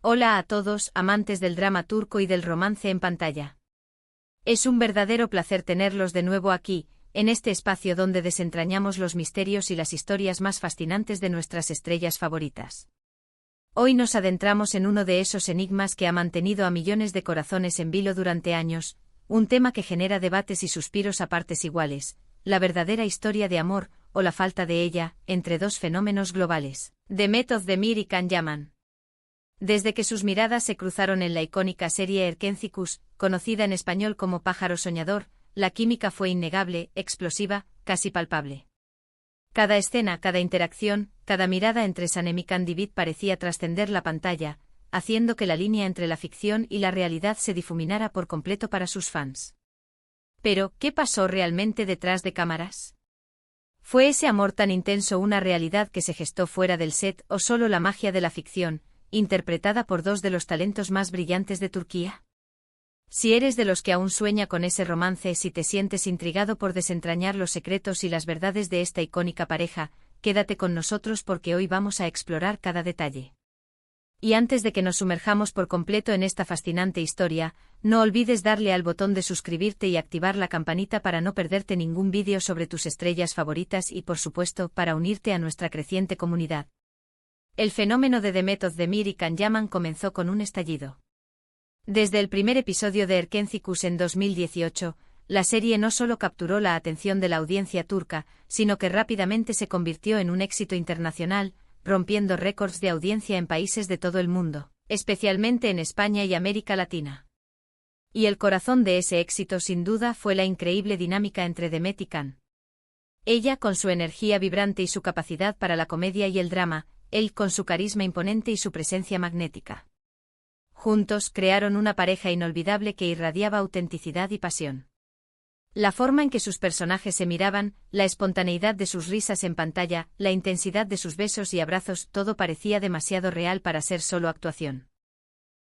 Hola a todos, amantes del drama turco y del romance en pantalla. Es un verdadero placer tenerlos de nuevo aquí, en este espacio donde desentrañamos los misterios y las historias más fascinantes de nuestras estrellas favoritas. Hoy nos adentramos en uno de esos enigmas que ha mantenido a millones de corazones en vilo durante años, un tema que genera debates y suspiros a partes iguales, la verdadera historia de amor, o la falta de ella, entre dos fenómenos globales, Demet Özdemir y Can Yaman. Desde que sus miradas se cruzaron en la icónica serie Erkenzicus, conocida en español como Pájaro Soñador, la química fue innegable, explosiva, casi palpable. Cada escena, cada interacción, cada mirada entre Sanem y Candivit parecía trascender la pantalla, haciendo que la línea entre la ficción y la realidad se difuminara por completo para sus fans. Pero, ¿qué pasó realmente detrás de cámaras? ¿Fue ese amor tan intenso una realidad que se gestó fuera del set o solo la magia de la ficción, interpretada por dos de los talentos más brillantes de Turquía? Si eres de los que aún sueña con ese romance, si te sientes intrigado por desentrañar los secretos y las verdades de esta icónica pareja, quédate con nosotros porque hoy vamos a explorar cada detalle. Y antes de que nos sumerjamos por completo en esta fascinante historia, no olvides darle al botón de suscribirte y activar la campanita para no perderte ningún vídeo sobre tus estrellas favoritas y, por supuesto, para unirte a nuestra creciente comunidad. El fenómeno de Demet Özdemir y Can Yaman comenzó con un estallido. Desde el primer episodio de Erkenzicus en 2018, la serie no solo capturó la atención de la audiencia turca, sino que rápidamente se convirtió en un éxito internacional, rompiendo récords de audiencia en países de todo el mundo, especialmente en España y América Latina. Y el corazón de ese éxito sin duda fue la increíble dinámica entre Demet y Can. Ella con su energía vibrante y su capacidad para la comedia y el drama, él con su carisma imponente y su presencia magnética. Juntos crearon una pareja inolvidable que irradiaba autenticidad y pasión. La forma en que sus personajes se miraban, la espontaneidad de sus risas en pantalla, la intensidad de sus besos y abrazos, todo parecía demasiado real para ser solo actuación.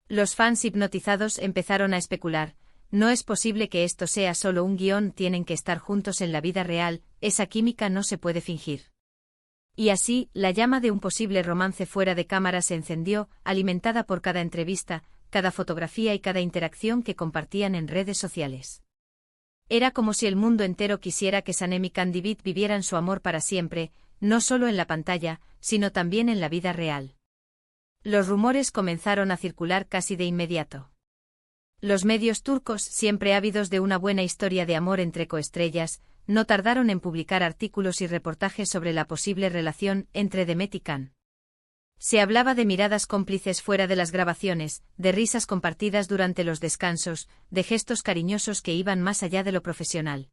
Los fans hipnotizados empezaron a especular: no es posible que esto sea solo un guión, tienen que estar juntos en la vida real, esa química no se puede fingir. Y así, la llama de un posible romance fuera de cámara se encendió, alimentada por cada entrevista, cada fotografía y cada interacción que compartían en redes sociales. Era como si el mundo entero quisiera que Sanem y Candivit vivieran su amor para siempre, no solo en la pantalla, sino también en la vida real. Los rumores comenzaron a circular casi de inmediato. Los medios turcos, siempre ávidos de una buena historia de amor entre coestrellas, no tardaron en publicar artículos y reportajes sobre la posible relación entre Demet y Can. Se hablaba de miradas cómplices fuera de las grabaciones, de risas compartidas durante los descansos, de gestos cariñosos que iban más allá de lo profesional.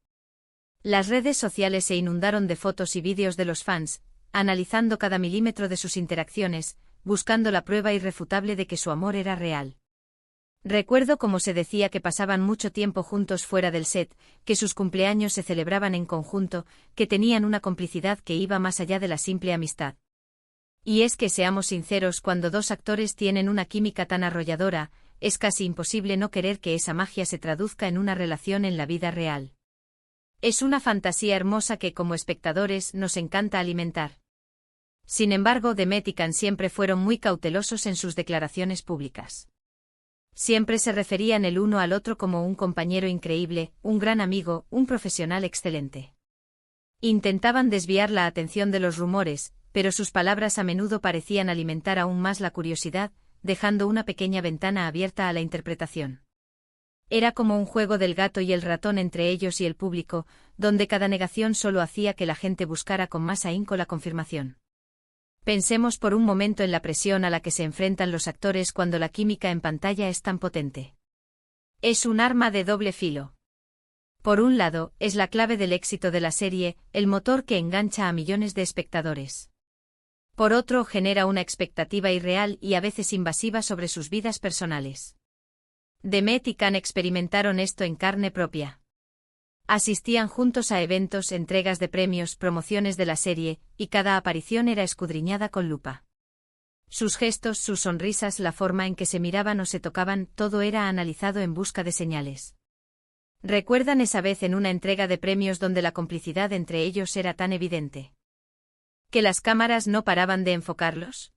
Las redes sociales se inundaron de fotos y vídeos de los fans, analizando cada milímetro de sus interacciones, buscando la prueba irrefutable de que su amor era real. Recuerdo cómo se decía que pasaban mucho tiempo juntos fuera del set, que sus cumpleaños se celebraban en conjunto, que tenían una complicidad que iba más allá de la simple amistad. Y es que, seamos sinceros, cuando dos actores tienen una química tan arrolladora, es casi imposible no querer que esa magia se traduzca en una relación en la vida real. Es una fantasía hermosa que, como espectadores, nos encanta alimentar. Sin embargo, Demet y Can siempre fueron muy cautelosos en sus declaraciones públicas. Siempre se referían el uno al otro como un compañero increíble, un gran amigo, un profesional excelente. Intentaban desviar la atención de los rumores, pero sus palabras a menudo parecían alimentar aún más la curiosidad, dejando una pequeña ventana abierta a la interpretación. Era como un juego del gato y el ratón entre ellos y el público, donde cada negación solo hacía que la gente buscara con más ahínco la confirmación. Pensemos por un momento en la presión a la que se enfrentan los actores cuando la química en pantalla es tan potente. Es un arma de doble filo. Por un lado, es la clave del éxito de la serie, el motor que engancha a millones de espectadores. Por otro, genera una expectativa irreal y a veces invasiva sobre sus vidas personales. Demet y Can experimentaron esto en carne propia. Asistían juntos a eventos, entregas de premios, promociones de la serie, y cada aparición era escudriñada con lupa. Sus gestos, sus sonrisas, la forma en que se miraban o se tocaban, todo era analizado en busca de señales. ¿Recuerdan esa vez en una entrega de premios donde la complicidad entre ellos era tan evidente? ¿Que las cámaras no paraban de enfocarlos?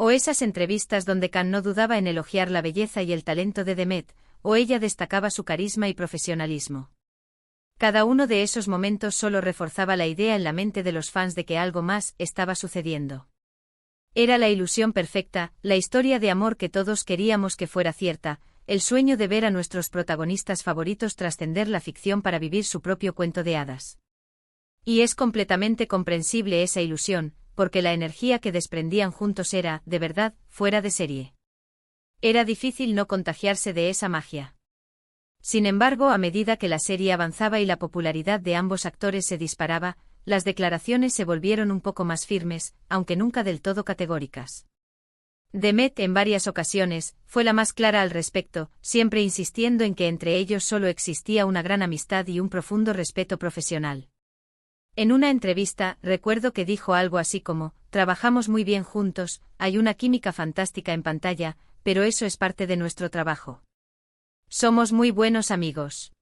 O esas entrevistas donde Khan no dudaba en elogiar la belleza y el talento de Demet, o ella destacaba su carisma y profesionalismo. Cada uno de esos momentos solo reforzaba la idea en la mente de los fans de que algo más estaba sucediendo. Era la ilusión perfecta, la historia de amor que todos queríamos que fuera cierta, el sueño de ver a nuestros protagonistas favoritos trascender la ficción para vivir su propio cuento de hadas. Y es completamente comprensible esa ilusión, porque la energía que desprendían juntos era, de verdad, fuera de serie. Era difícil no contagiarse de esa magia. Sin embargo, a medida que la serie avanzaba y la popularidad de ambos actores se disparaba, las declaraciones se volvieron un poco más firmes, aunque nunca del todo categóricas. Demet, en varias ocasiones, fue la más clara al respecto, siempre insistiendo en que entre ellos solo existía una gran amistad y un profundo respeto profesional. En una entrevista, recuerdo que dijo algo así como: «Trabajamos muy bien juntos, hay una química fantástica en pantalla, pero eso es parte de nuestro trabajo. Somos muy buenos amigos».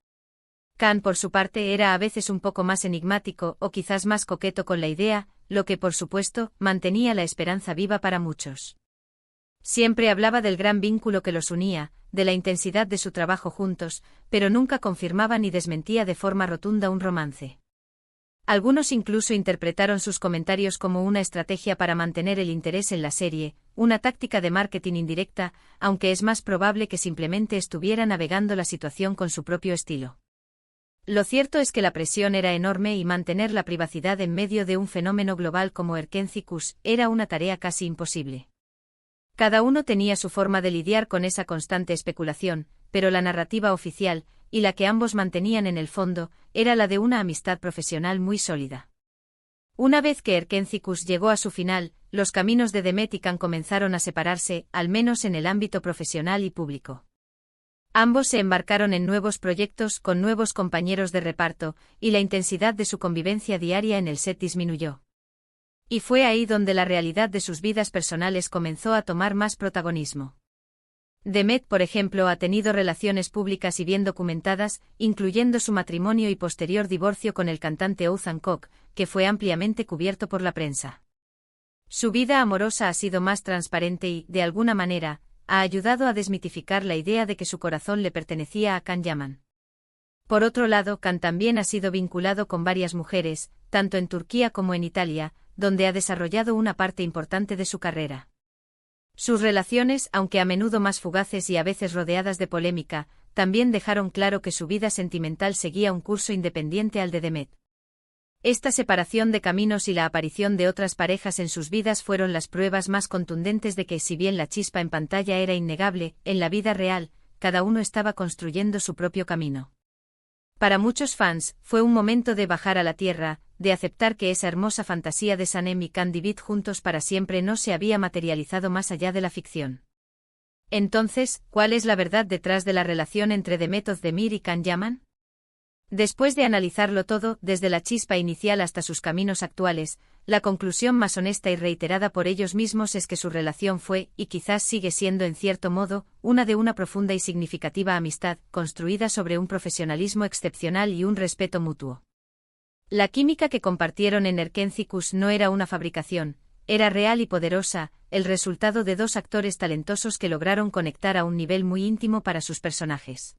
Khan, por su parte, era a veces un poco más enigmático o quizás más coqueto con la idea, lo que, por supuesto, mantenía la esperanza viva para muchos. Siempre hablaba del gran vínculo que los unía, de la intensidad de su trabajo juntos, pero nunca confirmaba ni desmentía de forma rotunda un romance. Algunos incluso interpretaron sus comentarios como una estrategia para mantener el interés en la serie, una táctica de marketing indirecta, aunque es más probable que simplemente estuviera navegando la situación con su propio estilo. Lo cierto es que la presión era enorme y mantener la privacidad en medio de un fenómeno global como Erkencikus era una tarea casi imposible. Cada uno tenía su forma de lidiar con esa constante especulación, pero la narrativa oficial, y la que ambos mantenían en el fondo, era la de una amistad profesional muy sólida. Una vez que Erkencikus llegó a su final, los caminos de Demet y Khan comenzaron a separarse, al menos en el ámbito profesional y público. Ambos se embarcaron en nuevos proyectos con nuevos compañeros de reparto, y la intensidad de su convivencia diaria en el set disminuyó. Y fue ahí donde la realidad de sus vidas personales comenzó a tomar más protagonismo. Demet, por ejemplo, ha tenido relaciones públicas y bien documentadas, incluyendo su matrimonio y posterior divorcio con el cantante Oğuzhan Koç, que fue ampliamente cubierto por la prensa. Su vida amorosa ha sido más transparente y, de alguna manera, ha ayudado a desmitificar la idea de que su corazón le pertenecía a Can Yaman. Por otro lado, Khan también ha sido vinculado con varias mujeres, tanto en Turquía como en Italia, donde ha desarrollado una parte importante de su carrera. Sus relaciones, aunque a menudo más fugaces y a veces rodeadas de polémica, también dejaron claro que su vida sentimental seguía un curso independiente al de Demet. Esta separación de caminos y la aparición de otras parejas en sus vidas fueron las pruebas más contundentes de que, si bien la chispa en pantalla era innegable, en la vida real, cada uno estaba construyendo su propio camino. Para muchos fans, fue un momento de bajar a la tierra, de aceptar que esa hermosa fantasía de Sanem y Can Divit juntos para siempre no se había materializado más allá de la ficción. Entonces, ¿cuál es la verdad detrás de la relación entre Demet Özdemir y Can Yaman? Después de analizarlo todo, desde la chispa inicial hasta sus caminos actuales, la conclusión más honesta y reiterada por ellos mismos es que su relación fue, y quizás sigue siendo en cierto modo, una profunda y significativa amistad, construida sobre un profesionalismo excepcional y un respeto mutuo. La química que compartieron en Erkencikus no era una fabricación, era real y poderosa, el resultado de dos actores talentosos que lograron conectar a un nivel muy íntimo para sus personajes.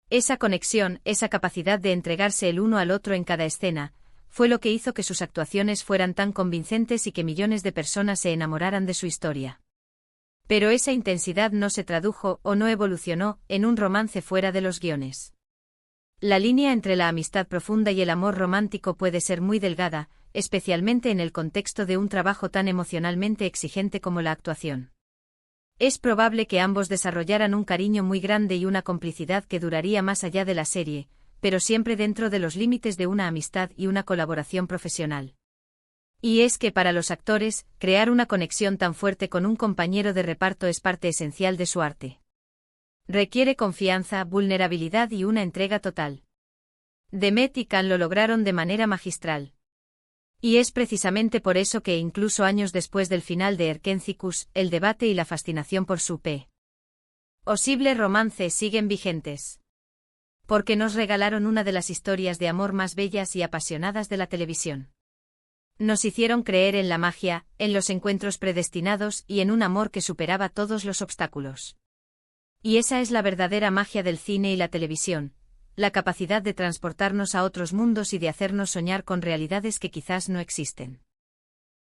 Esa conexión, esa capacidad de entregarse el uno al otro en cada escena, fue lo que hizo que sus actuaciones fueran tan convincentes y que millones de personas se enamoraran de su historia. Pero esa intensidad no se tradujo o no evolucionó en un romance fuera de los guiones. La línea entre la amistad profunda y el amor romántico puede ser muy delgada, especialmente en el contexto de un trabajo tan emocionalmente exigente como la actuación. Es probable que ambos desarrollaran un cariño muy grande y una complicidad que duraría más allá de la serie, pero siempre dentro de los límites de una amistad y una colaboración profesional. Y es que para los actores, crear una conexión tan fuerte con un compañero de reparto es parte esencial de su arte. Requiere confianza, vulnerabilidad y una entrega total. Demet y Can lo lograron de manera magistral. Y es precisamente por eso que incluso años después del final de Erkencikus, el debate y la fascinación por su posible romance siguen vigentes. Porque nos regalaron una de las historias de amor más bellas y apasionadas de la televisión. Nos hicieron creer en la magia, en los encuentros predestinados y en un amor que superaba todos los obstáculos. Y esa es la verdadera magia del cine y la televisión, la capacidad de transportarnos a otros mundos y de hacernos soñar con realidades que quizás no existen.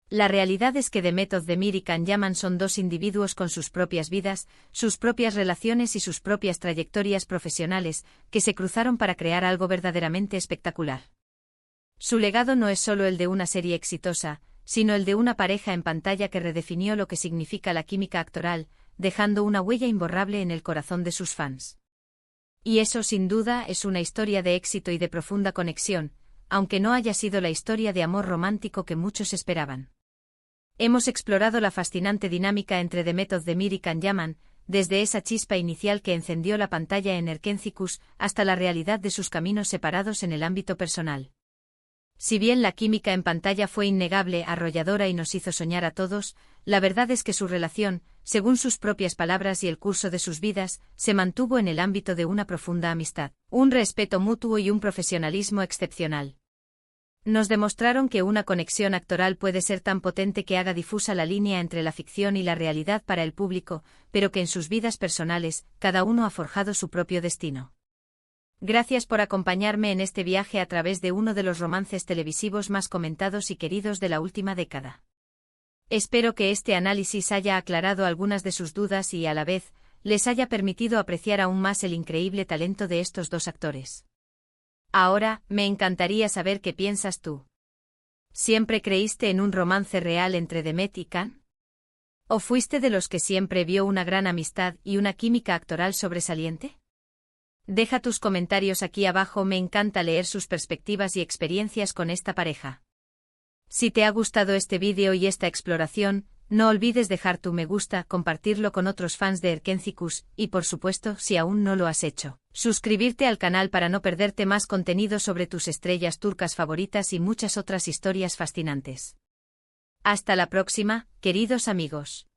La realidad es que Demet Özdemir y Can Yaman son dos individuos con sus propias vidas, sus propias relaciones y sus propias trayectorias profesionales, que se cruzaron para crear algo verdaderamente espectacular. Su legado no es solo el de una serie exitosa, sino el de una pareja en pantalla que redefinió lo que significa la química actoral, dejando una huella imborrable en el corazón de sus fans. Y eso sin duda es una historia de éxito y de profunda conexión, aunque no haya sido la historia de amor romántico que muchos esperaban. Hemos explorado la fascinante dinámica entre Demet Özdemir y Can Yaman, desde esa chispa inicial que encendió la pantalla en Erkénzicus hasta la realidad de sus caminos separados en el ámbito personal. Si bien la química en pantalla fue innegable, arrolladora y nos hizo soñar a todos, la verdad es que su relación, según sus propias palabras y el curso de sus vidas, se mantuvo en el ámbito de una profunda amistad, un respeto mutuo y un profesionalismo excepcional. Nos demostraron que una conexión actoral puede ser tan potente que haga difusa la línea entre la ficción y la realidad para el público, pero que en sus vidas personales, cada uno ha forjado su propio destino. Gracias por acompañarme en este viaje a través de uno de los romances televisivos más comentados y queridos de la última década. Espero que este análisis haya aclarado algunas de sus dudas y, a la vez, les haya permitido apreciar aún más el increíble talento de estos dos actores. Ahora, me encantaría saber qué piensas tú. ¿Siempre creíste en un romance real entre Demet y Can? ¿O fuiste de los que siempre vio una gran amistad y una química actoral sobresaliente? Deja tus comentarios aquí abajo, me encanta leer sus perspectivas y experiencias con esta pareja. Si te ha gustado este vídeo y esta exploración, no olvides dejar tu me gusta, compartirlo con otros fans de Erkénzicus y, por supuesto, si aún no lo has hecho, suscribirte al canal para no perderte más contenido sobre tus estrellas turcas favoritas y muchas otras historias fascinantes. Hasta la próxima, queridos amigos.